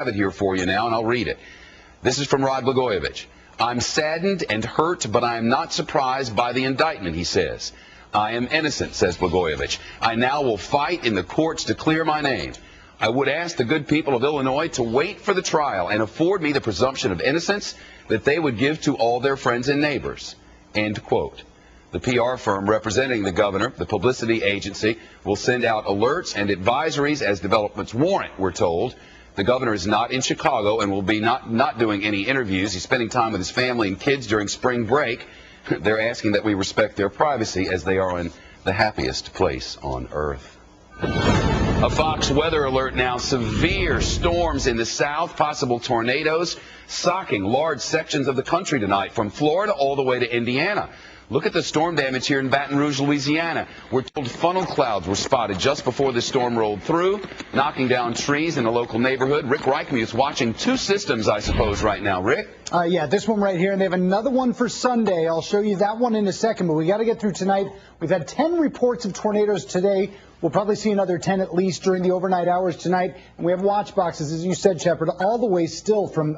have it here for you now, and I'll read it. This is from Rod Blagojevich. I'm saddened and hurt, but I am not surprised by the indictment, he says. I am innocent, says Blagojevich. I now will fight in the courts to clear my name. I would ask the good people of Illinois to wait for the trial and afford me the presumption of innocence that they would give to all their friends and neighbors. End quote. The PR firm representing the governor, the Publicity agency, will send out alerts and advisories as developments warrant, we're told. The governor is not in Chicago and will be not doing any interviews. He's spending time with his family and kids during spring break. They're asking that we respect their privacy as they are in the happiest place on earth. A Fox weather alert now. Severe storms in the south, possible tornadoes, socking large sections of the country tonight from Florida all the way to Indiana. Look at the storm damage here in Baton Rouge, Louisiana. We're told funnel clouds were spotted just before the storm rolled through, knocking down trees in a local neighborhood. Rick Reichmuth watching two systems, I suppose, right now. Rick? Yeah, this one right here, and they have another one for Sunday. I'll show you that one in a second, but we got to get through tonight. We've had 10 reports of tornadoes today. We'll probably see another 10 at least during the overnight hours tonight. And we have watch boxes, as you said, Shepard, all the way still from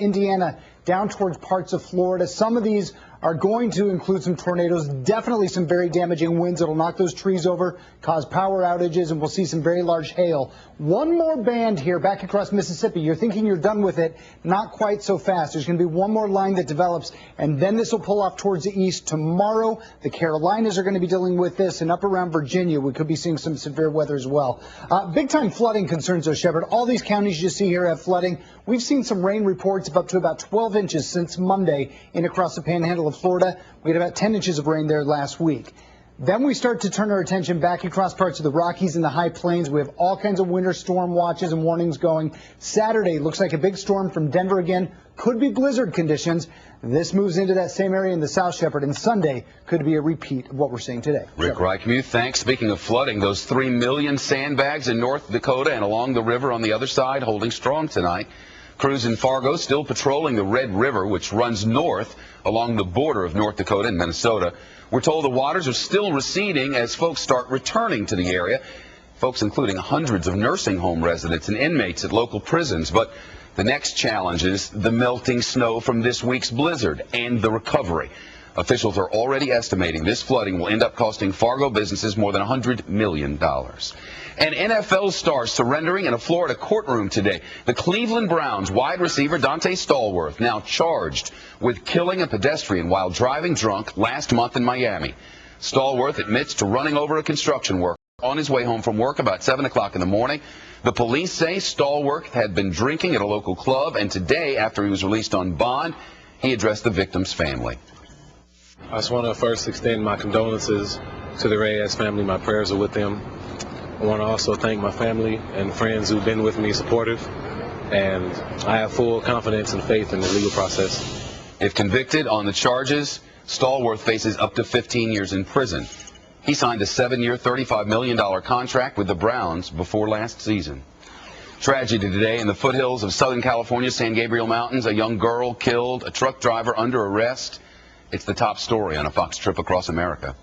Indiana down towards parts of Florida. Some of these are going to include some tornadoes, definitely some very damaging winds that'll knock those trees over, cause power outages, and we'll see some very large hail. One more band here back across Mississippi. You're thinking you're done with it. Not quite so fast. There's going to be one more line that develops, and then this will pull off towards the east. Tomorrow, the Carolinas are going to be dealing with this, and up around Virginia, we could be seeing some severe weather as well. Big-time flooding concerns, though, Shepard. All these counties you see here have flooding. We've seen some rain reports of up to about 12 inches since Monday in across the panhandle of Florida. We had about 10 inches of rain there last week. Then we start to turn our attention back across parts of the Rockies and the High Plains. We have all kinds of winter storm watches and warnings going. Saturday looks like a big storm from Denver again. Could be blizzard conditions. This moves into that same area in the South, Shepard, and Sunday could be a repeat of what we're seeing today. Rick Reichmuth, thanks. Speaking of flooding, those 3 million sandbags in North Dakota and along the river on the other side holding strong tonight. Crews in Fargo still patrolling the Red River, which runs north along the border of North Dakota and Minnesota. We're told the waters are still receding as folks start returning to the area. Folks including hundreds of nursing home residents and inmates at local prisons. But the next challenge is the melting snow from this week's blizzard and the recovery. Officials are already estimating this flooding will end up costing Fargo businesses more than $100 million. An NFL star surrendering in a Florida courtroom today. The Cleveland Browns wide receiver Dante Stallworth now charged with killing a pedestrian while driving drunk last month in Miami. Stallworth admits to running over a construction worker on his way home from work about 7 o'clock in the morning. The police say Stallworth had been drinking at a local club, and today, after he was released on bond, he addressed the victim's family. I just want to first extend my condolences to the Reyes family. My prayers are with them. I want to also thank my family and friends who've been with me, supportive, and I have full confidence and faith in the legal process. If convicted on the charges, Stallworth faces up to 15 years in prison. He signed a 7-year, $35 million contract with the Browns before last season. Tragedy today in the foothills of Southern California, San Gabriel Mountains. A young girl killed, a truck driver under arrest. It's the top story on a Fox trip across America.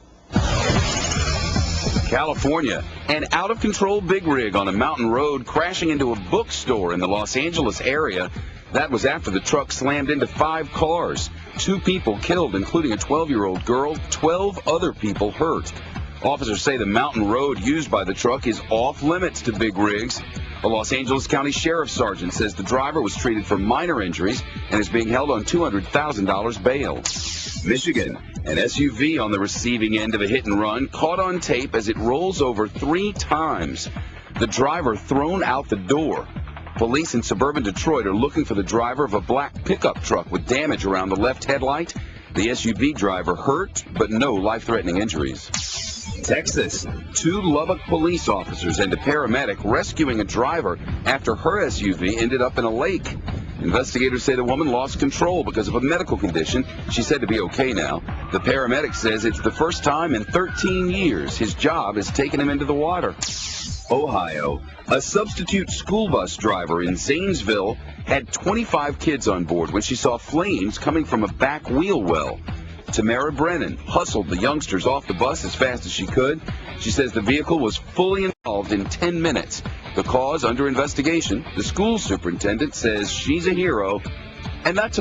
California, an out-of-control big rig on a mountain road crashing into a bookstore in the Los Angeles area. That was after the truck slammed into 5 cars. 2 people killed, including a 12-year-old girl. 12 other people hurt. Officers say the mountain road used by the truck is off limits to big rigs. A Los Angeles County Sheriff's Sergeant says the driver was treated for minor injuries and is being held on $200,000 bail. Michigan, an SUV on the receiving end of a hit and run caught on tape as it rolls over 3 times. The driver thrown out the door. Police in suburban Detroit are looking for the driver of a black pickup truck with damage around the left headlight. The SUV driver hurt, but no life-threatening injuries. Texas, 2 Lubbock police officers and a paramedic rescuing a driver after her SUV ended up in a lake. Investigators say the woman lost control because of a medical condition. She's said to be okay now. The paramedic says it's the first time in 13 years his job has taken him into the water. Ohio, a substitute school bus driver in Zanesville had 25 kids on board when she saw flames coming from a back wheel well. Tamara Brennan hustled the youngsters off the bus as fast as she could. She says the vehicle was fully involved in 10 minutes The cause under investigation. The school superintendent says she's a hero, and that's